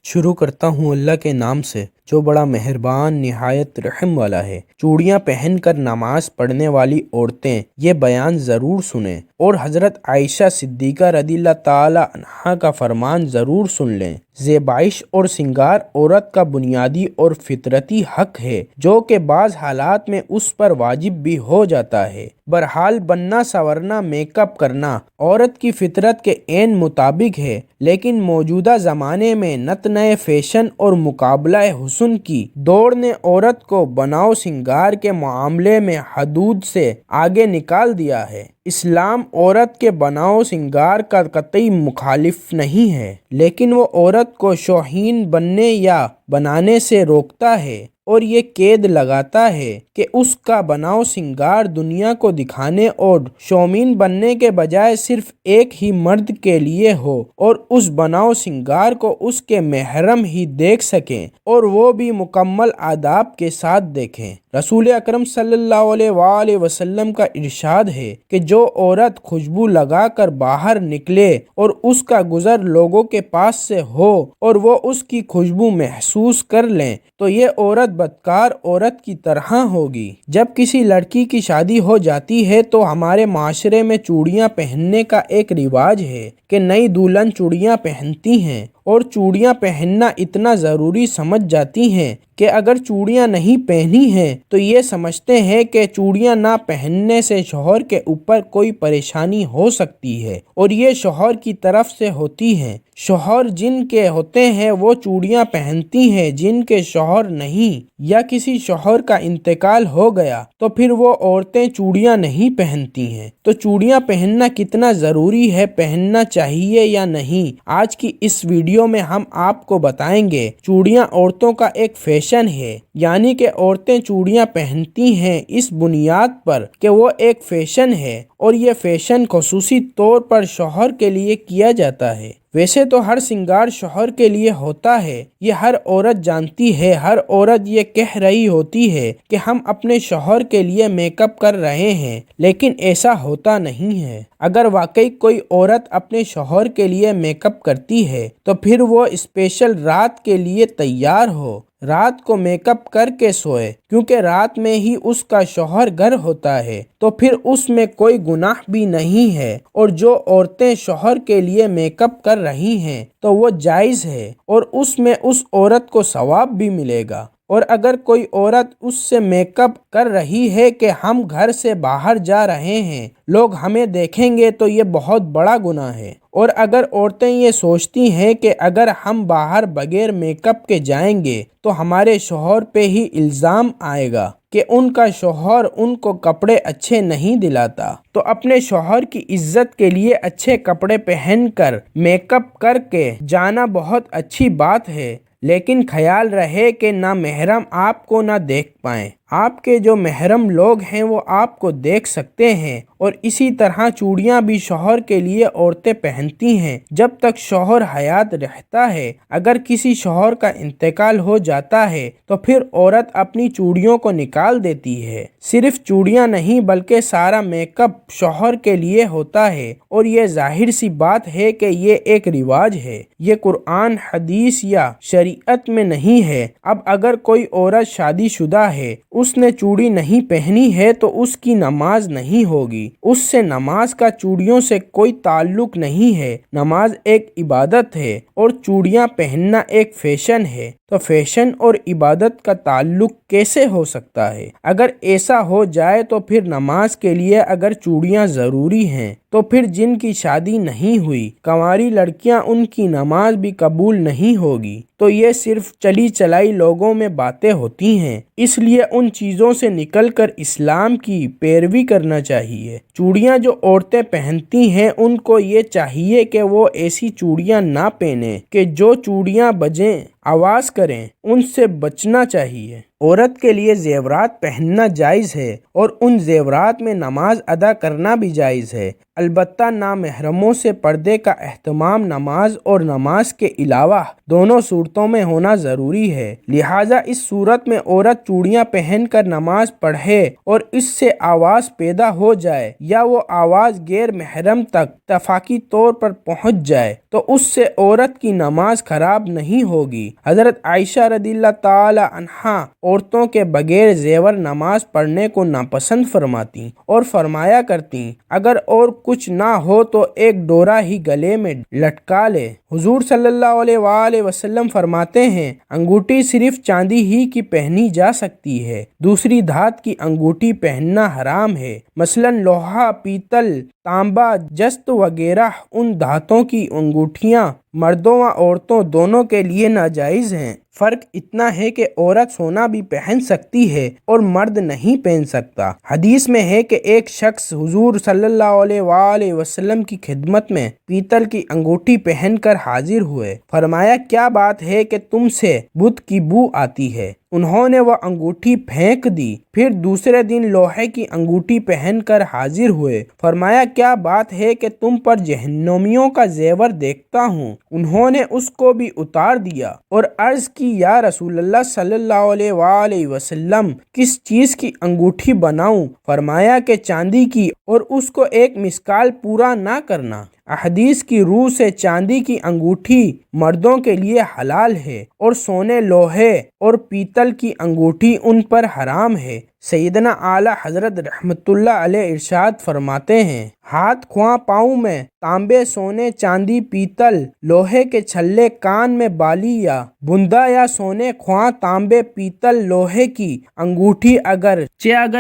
شروع کرتا ہوں اللہ کے نام سے جو بڑا مہربان نہایت رحم والا ہے۔ چوڑیاں پہن کر نماز پڑھنے والی عورتیں یہ بیان ضرور سنیں اور حضرت عائشہ صدیقہ رضی اللہ تعالی عنہا کا فرمان ضرور سن لیں۔ زیبائش اور سنگار عورت کا بنیادی اور فطرتی حق ہے جو کہ بعض حالات میں اس پر واجب بھی ہو جاتا ہے۔ بہرحال بننا سنورنا میک اپ کرنا عورت کی فطرت کے عین مطابق ہے، لیکن موجودہ زمانے میں نت نئے فیشن اور مقابلہ حسن کی دوڑ نے عورت کو بناؤ سنگار کے معاملے میں حدود سے آگے نکال دیا ہے۔ اسلام عورت کے بناؤ سنگار کا قطعی مخالف نہیں ہے، لیکن وہ عورت کو شوہین بننے یا بنانے سے روکتا ہے اور یہ قید لگاتا ہے کہ اس کا بناؤ سنگار دنیا کو دکھانے اور شومین بننے کے بجائے صرف ایک ہی مرد کے لیے ہو اور اس بناؤ سنگار کو اس کے محرم ہی دیکھ سکیں اور وہ بھی مکمل آداب کے ساتھ دیکھیں۔ رسول اکرم صلی اللہ علیہ وآلہ وسلم کا ارشاد ہے کہ جو عورت خوشبو لگا کر باہر نکلے اور اس کا گزر لوگوں کے پاس سے ہو اور وہ اس کی خوشبو محسوس کر لیں تو یہ عورت بدکار عورت کی طرح ہوگی۔ جب کسی لڑکی کی شادی ہو جاتی ہے تو ہمارے معاشرے میں چوڑیاں پہننے کا ایک رواج ہے کہ نئی دلہن چوڑیاں پہنتی ہیں اور چوڑیاں پہننا اتنا ضروری سمجھ جاتی ہیں کہ اگر چوڑیاں نہیں پہنی ہیں تو یہ سمجھتے ہیں کہ چوڑیاں نہ پہننے سے شوہر کے اوپر کوئی پریشانی ہو سکتی ہے اور یہ شوہر کی طرف سے ہوتی ہیں۔ شوہر جن کے ہوتے ہیں وہ چوڑیاں پہنتی ہیں، جن کے شوہر نہیں یا کسی شوہر کا انتقال ہو گیا تو پھر وہ عورتیں چوڑیاں نہیں پہنتی ہیں۔ تو چوڑیاں پہننا کتنا ضروری ہے، پہننا چاہیے یا نہیں، آج کی اس ویڈیو میں ہم آپ کو بتائیں گے۔ چوڑیاں عورتوں کا ایک فیشن ہے، یعنی کہ عورتیں چوڑیاں پہنتی ہیں اس بنیاد پر کہ وہ ایک فیشن ہے اور یہ فیشن خصوصی طور پر شوہر کے لیے کیا جاتا ہے۔ ویسے تو ہر سنگار شوہر کے لیے ہوتا ہے، یہ ہر عورت جانتی ہے، ہر عورت یہ کہہ رہی ہوتی ہے کہ ہم اپنے شوہر کے لیے میک اپ کر رہے ہیں، لیکن ایسا ہوتا نہیں ہے۔ اگر واقعی کوئی عورت اپنے شوہر کے لیے میک اپ کرتی ہے تو پھر وہ اسپیشل رات کے لیے تیار ہو، رات کو میک اپ کر کے سوئے، کیونکہ رات میں ہی اس کا شوہر گھر ہوتا ہے تو پھر اس میں کوئی گناہ بھی نہیں ہے، اور جو عورتیں شوہر کے لیے میک اپ کر رہی ہیں تو وہ جائز ہے اور اس میں اس عورت کو ثواب بھی ملے گا۔ اور اگر کوئی عورت اس سے میک اپ کر رہی ہے کہ ہم گھر سے باہر جا رہے ہیں، لوگ ہمیں دیکھیں گے تو یہ بہت بڑا گناہ ہے۔ اور اگر عورتیں یہ سوچتی ہیں کہ اگر ہم باہر بغیر میک اپ کے جائیں گے تو ہمارے شوہر پہ ہی الزام آئے گا کہ ان کا شوہر ان کو کپڑے اچھے نہیں دلاتا، تو اپنے شوہر کی عزت کے لیے اچھے کپڑے پہن کر میک اپ کر کے جانا بہت اچھی بات ہے، لیکن خیال رہے کہ نہ محرم آپ کو نہ دیکھ پائیں۔ آپ کے جو محرم لوگ ہیں وہ آپ کو دیکھ سکتے ہیں۔ اور اسی طرح چوڑیاں بھی شوہر کے لیے عورتیں پہنتی ہیں جب تک شوہر حیات رہتا ہے۔ اگر کسی شوہر کا انتقال ہو جاتا ہے تو پھر عورت اپنی چوڑیوں کو نکال دیتی ہے۔ صرف چوڑیاں نہیں بلکہ سارا میک اپ شوہر کے لیے ہوتا ہے، اور یہ ظاہر سی بات ہے کہ یہ ایک رواج ہے، یہ قرآن حدیث یا شریعت میں نہیں ہے۔ اب اگر کوئی عورت شادی شدہ ہے، اس نے چوڑی نہیں پہنی ہے تو اس کی نماز نہیں ہوگی، اس سے نماز کا چوڑیوں سے کوئی تعلق نہیں ہے۔ نماز ایک عبادت ہے اور چوڑیاں پہننا ایک فیشن ہے، تو فیشن اور عبادت کا تعلق کیسے ہو سکتا ہے؟ اگر ایسا ہو جائے تو پھر نماز کے لیے اگر چوڑیاں ضروری ہیں تو پھر جن کی شادی نہیں ہوئی کنواری لڑکیاں، ان کی نماز بھی قبول نہیں ہوگی۔ تو یہ صرف چلی چلائی لوگوں میں باتیں ہوتی ہیں، اس لیے ان چیزوں سے نکل کر اسلام کی پیروی کرنا چاہیے۔ چوڑیاں جو عورتیں پہنتی ہیں ان کو یہ چاہیے کہ وہ ایسی چوڑیاں نہ پہنیں کہ جو چوڑیاں بجیں، آواز کریں، ان سے بچنا چاہیے۔ عورت کے لیے زیورات پہننا جائز ہے اور ان زیورات میں نماز ادا کرنا بھی جائز ہے، البتہ نامحرموں سے پردے کا اہتمام نماز اور نماز کے علاوہ دونوں صورتوں میں ہونا ضروری ہے۔ لہٰذا اس صورت میں عورت چوڑیاں پہن کر نماز پڑھے اور اس سے آواز پیدا ہو جائے یا وہ آواز غیر محرم تک اتفاقی طور پر پہنچ جائے تو اس سے عورت کی نماز خراب نہیں ہوگی۔ حضرت عائشہ رضی اللہ تعالی عنہا عورتوں کے بغیر زیور نماز پڑھنے کو ناپسند فرماتی اور فرمایا کرتی اگر اور کچھ نہ ہو تو ایک ڈورا ہی گلے میں لٹکا لے۔ حضور صلی اللہ علیہ وآلہ وسلم فرماتے ہیں انگوٹھی صرف چاندی ہی کی پہنی جا سکتی ہے، دوسری دھات کی انگوٹھی پہننا حرام ہے، مثلا لوہا، پیتل، تانبا، جست وغیرہ ان دھاتوں کی انگوٹھیاں مردوں و عورتوں دونوں کے لیے ناجائز ہیں۔ فرق اتنا ہے کہ عورت سونا بھی پہن سکتی ہے اور مرد نہیں پہن سکتا۔ حدیث میں ہے کہ ایک شخص حضور صلی اللہ علیہ وآلہ وسلم کی خدمت میں پیتل کی انگوٹھی پہن کر حاضر ہوئے، فرمایا کیا بات ہے کہ تم سے بت کی بو آتی ہے؟ انہوں نے وہ انگوٹھی پھینک دی۔ پھر دوسرے دن لوہے کی انگوٹھی پہن کر حاضر ہوئے، فرمایا کیا بات ہے کہ تم پر جہنمیوں کا زیور دیکھتا ہوں؟ انہوں نے اس کو بھی اتار دیا اور عرض کی یا رسول اللہ صلی اللہ علیہ وآلہ وسلم کس چیز کی انگوٹھی بناؤں؟ فرمایا کہ چاندی کی، اور اس کو ایک مسکال پورا نہ کرنا۔ احادیث کی روح سے چاندی کی انگوٹھی مردوں کے لیے حلال ہے اور سونے، لوہے اور پیتل کی انگوٹھی ان پر حرام ہے۔ سیدنا اعلیٰ حضرت رحمت اللہ علیہ ارشاد فرماتے ہیں ہاتھ، خواہ پاؤں میں تانبے، سونے، چاندی، پیتل، لوہے کے چھلے، کان میں بالی یا بندہ یا سونے، خواہ تانبے، پیتل، لوہے کی انگوٹھی اگر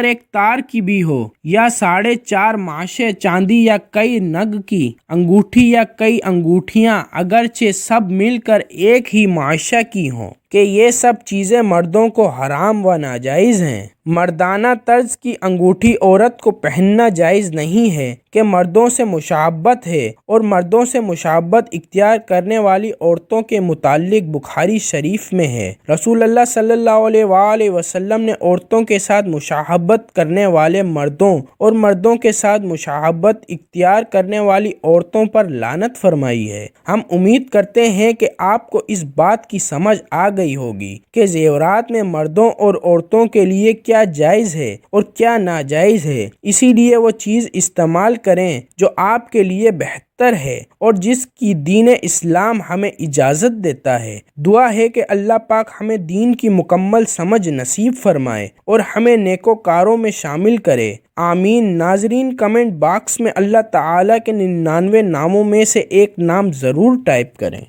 ایک تار کی بھی ہو، یا 4.5 ماشے چاندی یا کئی نگ کی انگوٹھی یا کئی انگوٹھیاں اگرچہ سب مل کر ایک ہی معاشہ کی ہوں، کہ یہ سب چیزیں مردوں کو حرام و ناجائز ہیں۔ مردانہ طرز کی انگوٹھی عورت کو پہننا جائز نہیں ہے کہ مردوں سے مشابہت ہے، اور مردوں سے مشابہت اختیار کرنے والی عورتوں کے متعلق بخاری شریف میں ہے رسول اللہ صلی اللہ علیہ وآلہ وسلم نے عورتوں کے ساتھ مشابہت کرنے والے مردوں اور مردوں کے ساتھ مشابہت اختیار کرنے والی عورتوں پر لعنت فرمائی ہے۔ ہم امید کرتے ہیں کہ آپ کو اس بات کی سمجھ آ گئی ہوگی کہ زیورات میں مردوں اور عورتوں کے لیے کیا جائز ہے اور کیا ناجائز ہے، اسی لیے وہ چیز استعمال کریں جو آپ کے لیے بہتر ہے اور جس کی دین اسلام ہمیں اجازت دیتا ہے۔ دعا ہے کہ اللہ پاک ہمیں دین کی مکمل سمجھ نصیب فرمائے اور ہمیں نیکوکاروں میں شامل کرے، آمین۔ ناظرین، کمنٹ باکس میں اللہ تعالیٰ کے 99 ناموں میں سے ایک نام ضرور ٹائپ کریں۔